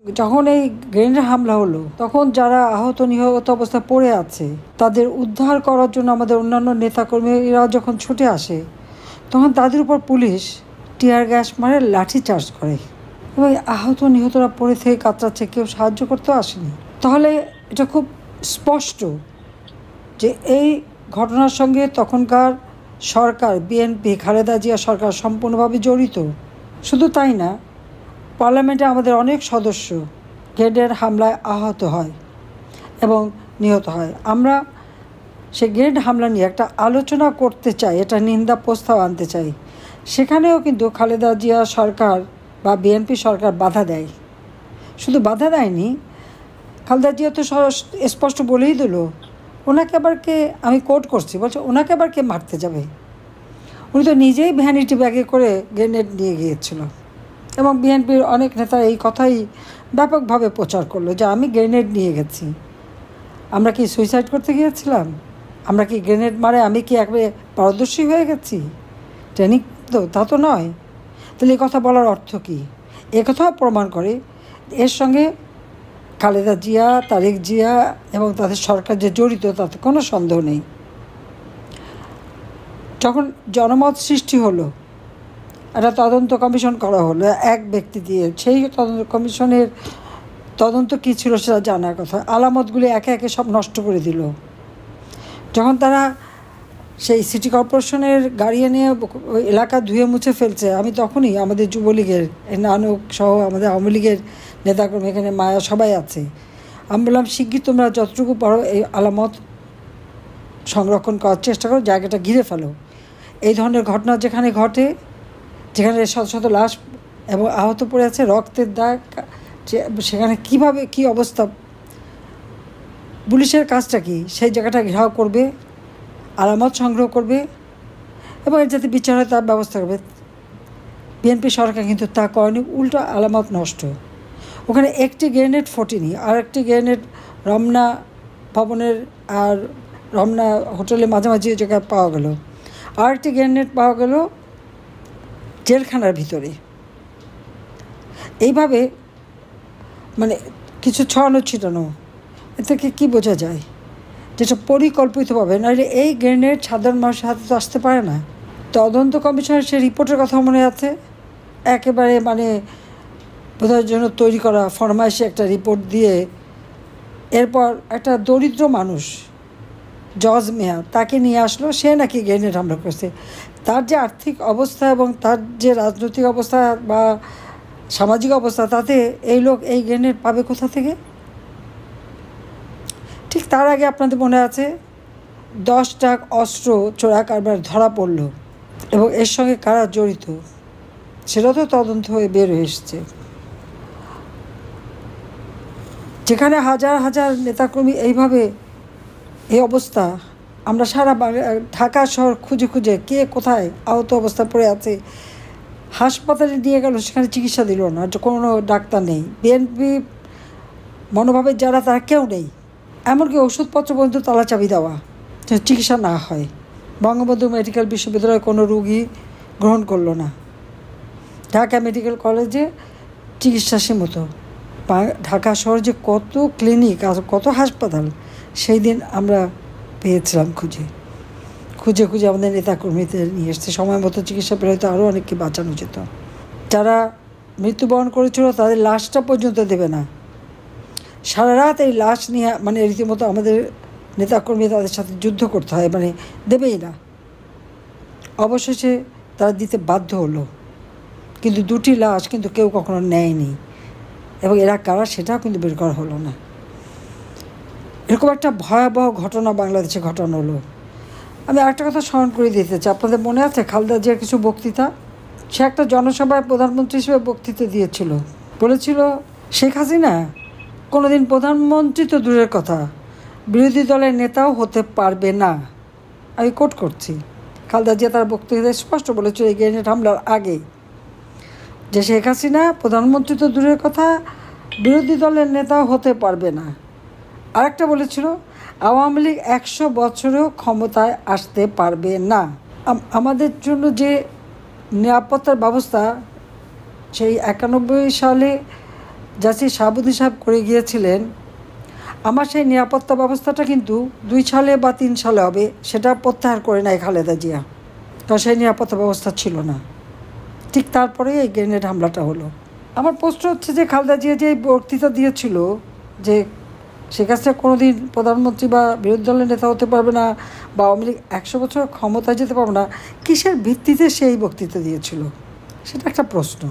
যখন এই গ্রেনেড হামলা হলো তখন যারা আহত নিহত অবস্থায় পড়ে আছে তাদের উদ্ধার করার জন্য আমাদের অন্যান্য নেতাকর্মীরা যখন ছুটে আসে তখন তাদের উপর পুলিশ টিয়ার গ্যাস মারে, লাঠি চার্জ করে এবং আহত নিহতরা পড়ে থেকে কাতরাচ্ছে, কেউ সাহায্য করতেও আসেনি। তাহলে এটা খুব স্পষ্ট যে এই ঘটনার সঙ্গে তখনকার সরকার, বিএনপি, খালেদা জিয়া সরকার সম্পূর্ণভাবে জড়িত। শুধু তাই না, পার্লামেন্টে আমাদের অনেক সদস্য গ্রেনেড হামলায় আহত হয় এবং নিহত হয়। আমরা সেই গ্রেনেড হামলা নিয়ে একটা আলোচনা করতে চাই, এটা নিন্দা প্রস্তাব আনতে চাই। সেখানেও কিন্তু খালেদা জিয়া সরকার বা বিএনপি সরকার বাধা দেয়। শুধু বাধা দেয়নি, খালেদা জিয়া তো স্পষ্ট বলেই দিল, ওনাকে আবার কে, আমি কোট করছি, বলছে ওনাকে আবার কে মারতে যাবে। উনি তো নিজেই ভ্যানিটি ব্যাগে করে গ্রেনেড নিয়ে গিয়েছিল এবং বিএনপির অনেক নেতা এই কথাই ব্যাপকভাবে প্রচার করলো যে আমি গ্রেনেড নিয়ে গেছি। আমরা কি সুইসাইড করতে গিয়েছিলাম? আমরা কি গ্রেনেড মারে আমি কি একবারে পারদর্শী হয়ে গেছি? ট্রেনিং তো তা তো নয়। তাহলে এই কথা বলার অর্থ কী? একথাও প্রমাণ করে এর সঙ্গে খালেদা জিয়া, তারেক জিয়া এবং তাদের সরকার যে জড়িত তাতে কোনো সন্দেহ নেই। যখন জনমত সৃষ্টি হলো, একটা তদন্ত কমিশন করা হলো এক ব্যক্তি দিয়ে, সেই তদন্ত কমিশনের তদন্ত কী ছিল সেটা জানার কথা, আলামতগুলি একে একে সব নষ্ট করে দিল। যখন তারা সেই সিটি কর্পোরেশনের গাড়ি নিয়ে এলাকা ধুয়ে মুছে ফেলছে, আমি তখনই আমাদের যুবলীগের নানক সহ আমাদের আওয়ামী লীগের নেতাকর্মী, এখানে মায়া সবাই আছে, আমি বললাম শিগগির তোমরা যতটুকু পারো এই আলামত সংরক্ষণ করার চেষ্টা করো, জায়গাটা ঘিরে ফেলো। এই ধরনের ঘটনা যেখানে ঘটে, যেখানে শত শত লাশ এবং আহত পড়ে আছে, রক্তের দাগ, সেখানে কিভাবে কি অবস্থা, পুলিশের কাজটা কি? সেই জায়গাটা ঘেরাও করবে, আলামত সংগ্রহ করবে এবং এর যাতে বিচার হয় তার ব্যবস্থা করবে। বিএনপি সরকার কিন্তু তা করেনি, উল্টো আলামত নষ্ট। ওখানে একটি গ্রেনেড ফোটেনি, আর একটি গ্রেনেড রমনা ভবনের আর রমনা হোটেলের মাঝামাঝি জায়গায় পাওয়া গেল, আর একটি গ্রেনেড পাওয়া গেল জেলখানার ভিতরে। এইভাবে মানে কিছু ছড়ানো ছিটানো, এ থেকে কী বোঝা যায়? যেটা পরিকল্পিতভাবে, নাহলে এই গ্রেনেড সাধারণ মানুষের হাতে তো আসতে পারে না। তদন্ত কমিশনের সে রিপোর্টের কথা মনে আছে, একেবারে বোঝার জন্য তৈরি করা ফরমাইশে একটা রিপোর্ট দিয়ে এরপর একটা দরিদ্র মানুষ জজ মেয়া তাকে নিয়ে আসলো, সে নাকি গ্রেনেড হামলা করছে। তার যে আর্থিক অবস্থা এবং তার যে রাজনৈতিক অবস্থা বা সামাজিক অবস্থা, তাতে এই লোক এই গ্রেনেড পাবে কোথা থেকে? ঠিক তার আগে আপনাদের মনে আছে 10 ট্রাক অস্ত্র চোরা কারবার ধরা পড়ল এবং এর সঙ্গে কারা জড়িত সেটা তো তদন্ত হয়ে বের হয়ে এসছে। যেখানে হাজার হাজার নেতাকর্মী এইভাবে এই অবস্থা, আমরা সারা ঢাকা শহর খুঁজে খুঁজে কে কোথায় আহত অবস্থা পড়ে আছে, হাসপাতালে নিয়ে গেল, সেখানে চিকিৎসা দিল না, কোনো ডাক্তার নেই। বিএনপি মনোভাবের যারা তারা কেউ নেই, এমনকি ওষুধপত্র পর্যন্ত তালা চাবি দেওয়া, চিকিৎসা না হয়। বঙ্গবন্ধু মেডিকেল বিশ্ববিদ্যালয়ে কোনো রোগী গ্রহণ করলো না, ঢাকা মেডিকেল কলেজে চিকিৎসা সীমিত। ঢাকা শহর যে কত ক্লিনিক আর কত হাসপাতাল, সেই দিন আমরা পেয়েছিলাম খুঁজে খুঁজে খুঁজে আমাদের নেতাকর্মীদের নিয়ে এসছে। সময় মতো চিকিৎসা পেলে হয়তো আরও অনেককে বাঁচানো যেত। যারা মৃত্যুবরণ করেছিল তাদের লাশটা পর্যন্ত দেবে না, সারা রাত এই লাশ নিয়ে রীতিমতো আমাদের নেতাকর্মী তাদের সাথে যুদ্ধ করতে হয়, দেবেই না। অবশেষে তারা দিতে বাধ্য হলো, কিন্তু 2টি লাশ কিন্তু কেউ কখনো নেয়নি এবং এরা কারা সেটাও কিন্তু বের করা হলো না। এরকম একটা ভয়াবহ ঘটনা বাংলাদেশে ঘটানো হলো। আমি আরেকটা কথা স্মরণ করে দিতে চাই, আপনাদের মনে আছে খালেদা জিয়ার কিছু বক্তৃতা? সে একটা জনসভায় প্রধানমন্ত্রী হিসেবে বক্তৃতা দিয়েছিল, বলেছিল শেখ হাসিনা কোনোদিন প্রধানমন্ত্রী তো দূরের কথা, বিরোধী দলের নেতাও হতে পারবে না। আমি কোট করছি, খালেদা জিয়া তার বক্তৃতায় স্পষ্ট বলেছিল এই গ্রেনেড হামলার আগে যে শেখ হাসিনা প্রধানমন্ত্রী তো দূরের কথা, বিরোধী দলের নেতাও হতে পারবে না। আরেকটা বলেছিল আওয়ামী লীগ 100 বছরেও ক্ষমতায় আসতে পারবে না। আমাদের জন্য যে নিরাপত্তার ব্যবস্থা সেই 91 সালে জাস্টিস শাহাবুদ্দিন সাহেব করে গিয়েছিলেন, আমার সেই নিরাপত্তা ব্যবস্থাটা কিন্তু 2 সালে বা 3 সালে হবে, সেটা প্রত্যাহার করে নেয় খালেদা জিয়া, কারণ সেই নিরাপত্তা ব্যবস্থা ছিল না। ঠিক তারপরেই এই গ্রেনেড হামলাটা হলো। আমার প্রশ্ন হচ্ছে যে খালেদা জিয়া যে বক্তৃতা দিয়েছিল যে শেখ হাসিনা কোনো দিন প্রধানমন্ত্রী বা বিরোধী দলের নেতা হতে পারবে না, বা আওয়ামী লীগ 100 বছর ক্ষমতায় যেতে পারবে না, কিসের ভিত্তিতে সেই বক্তৃতা দিয়েছিল, সেটা একটা প্রশ্ন।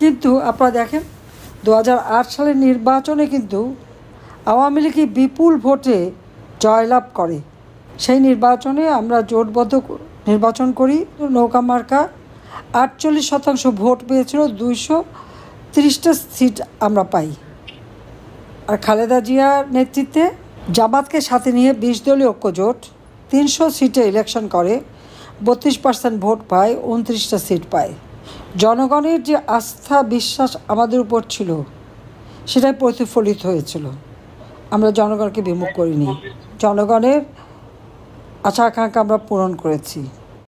কিন্তু আপনারা দেখেন 2008 সালের নির্বাচনে কিন্তু আওয়ামী লীগই বিপুল ভোটে জয়লাভ করে। সেই নির্বাচনে আমরা জোটবদ্ধ নির্বাচন করি, নৌকা মার্কা 48% ভোট পেয়েছিল, 230টা সিট আমরা পাই। আর খালেদা জিয়ার নেতৃত্বে জামাতকে সাথে নিয়ে 20 দলীয় ঐক্যজোট 300 সিটে ইলেকশন করে, 32% ভোট পায়, 29টা সিট পায়। জনগণের যে আস্থা বিশ্বাস আমাদের উপর ছিল সেটাই প্রতিফলিত হয়েছিল। আমরা জনগণকে বিমুখ করিনি, জনগণের আশা আকাঙ্ক্ষা আমরা পূরণ করেছি।